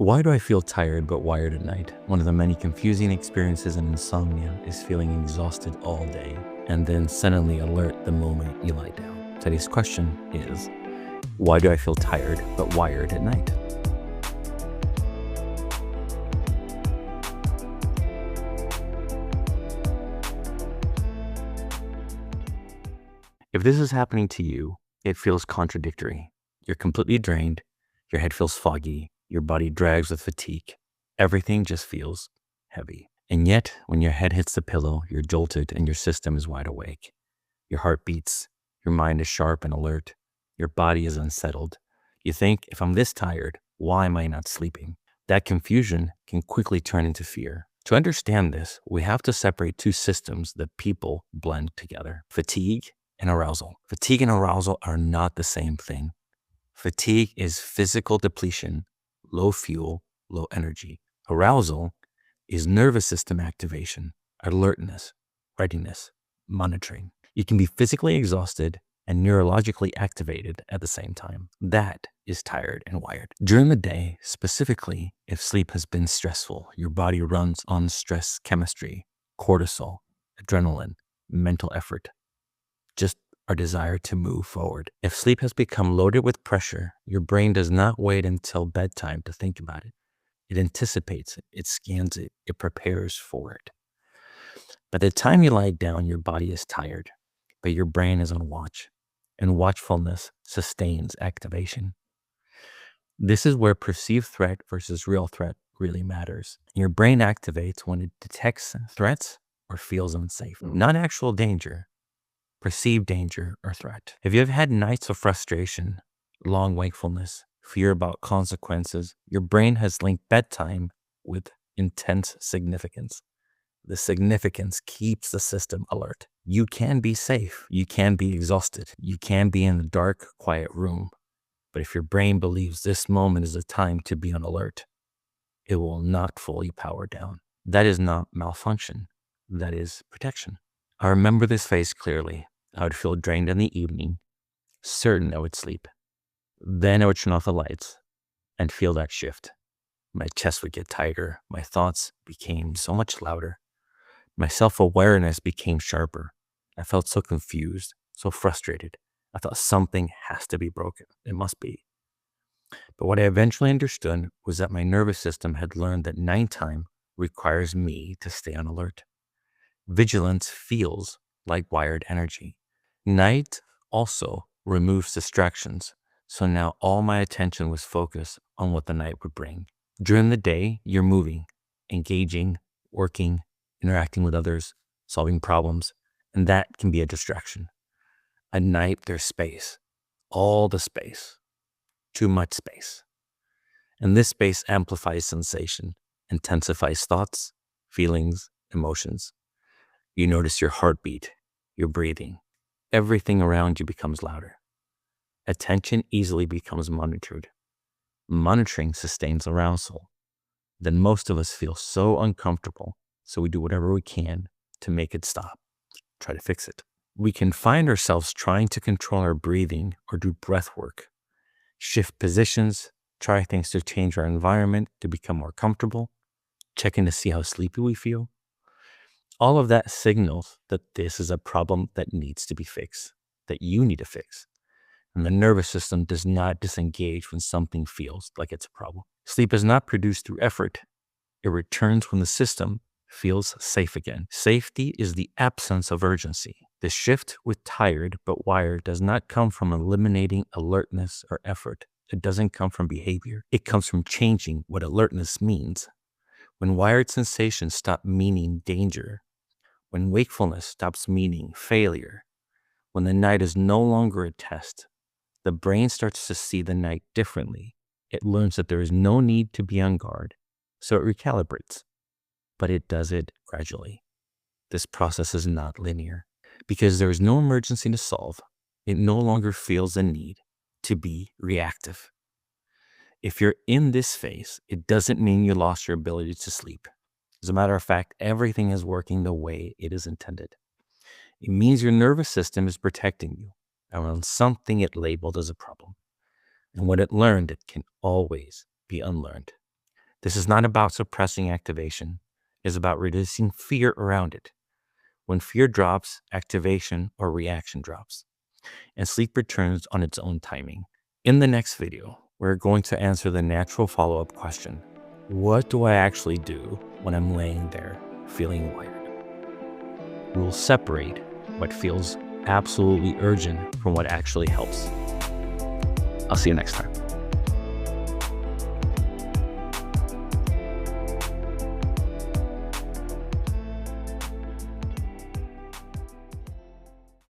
Why do I feel tired but wired at night? One of the many confusing experiences in insomnia is feeling exhausted all day and then suddenly alert the moment you lie down. Today's question is, why do I feel tired but wired at night? If this is happening to you, it feels contradictory. You're completely drained, your head feels foggy, your body drags with fatigue. Everything just feels heavy. And yet, when your head hits the pillow, you're jolted and your system is wide awake. Your heart beats, your mind is sharp and alert, your body is unsettled. You think, if I'm this tired, why am I not sleeping? That confusion can quickly turn into fear. To understand this, we have to separate two systems that people blend together: fatigue and arousal. Fatigue and arousal are not the same thing. Fatigue is physical depletion, low fuel, low energy. Arousal is nervous system activation, alertness, readiness, monitoring. You can be physically exhausted and neurologically activated at the same time. That is tired and wired. During the day, specifically, if sleep has been stressful, your body runs on stress chemistry, cortisol, adrenaline, mental effort, just our desire to move forward. If sleep has become loaded with pressure, your brain does not wait until bedtime to think about it. It anticipates it, it scans it, it prepares for it. By the time you lie down, your body is tired, but your brain is on watch, and watchfulness sustains activation. This is where perceived threat versus real threat really matters. Your brain activates when it detects threats or feels unsafe, not actual danger, perceived danger or threat. If you have had nights of frustration, long wakefulness, fear about consequences, your brain has linked bedtime with intense significance. The significance keeps the system alert. You can be safe. You can be exhausted. You can be in a dark, quiet room. But if your brain believes this moment is a time to be on alert, it will not fully power down. That is not malfunction. That is protection. I remember this phase clearly. I would feel drained in the evening, certain I would sleep. Then I would turn off the lights and feel that shift. My chest would get tighter. My thoughts became so much louder. My self-awareness became sharper. I felt so confused, so frustrated. I thought something has to be broken. It must be. But what I eventually understood was that my nervous system had learned that nighttime requires me to stay on alert. Vigilance feels like wired energy. Night also removes distractions, so now all my attention was focused on what the night would bring. During the day, you're moving, engaging, working, interacting with others, solving problems, and that can be a distraction. At night, there's space, all the space, too much space. And this space amplifies sensation, intensifies thoughts, feelings, emotions. You notice your heartbeat, your breathing. Everything around you becomes louder. Attention easily becomes monitored. Monitoring sustains arousal. Then most of us feel so uncomfortable, so we do whatever we can to make it stop, try to fix it. We can find ourselves trying to control our breathing or do breath work, shift positions, try things to change our environment to become more comfortable, checking to see how sleepy we feel. All of that signals that this is a problem that needs to be fixed, that you need to fix. And the nervous system does not disengage when something feels like it's a problem. Sleep is not produced through effort. It returns when the system feels safe again. Safety is the absence of urgency. The shift with tired but wired does not come from eliminating alertness or effort. It doesn't come from behavior. It comes from changing what alertness means. When wired sensations stop meaning danger, when wakefulness stops meaning failure, when the night is no longer a test, the brain starts to see the night differently. It learns that there is no need to be on guard, so it recalibrates. But it does it gradually. This process is not linear. Because there is no emergency to solve, it no longer feels the need to be reactive. If you're in this phase, it doesn't mean you lost your ability to sleep. As a matter of fact, everything is working the way it is intended. It means your nervous system is protecting you around something it labeled as a problem. And what it learned, it can always be unlearned. This is not about suppressing activation. It's about reducing fear around it. When fear drops, activation or reaction drops, and sleep returns on its own timing. In the next video, we're going to answer the natural follow-up question: what do I actually do when I'm laying there feeling wired? We'll separate what feels absolutely urgent from what actually helps. I'll see you next time.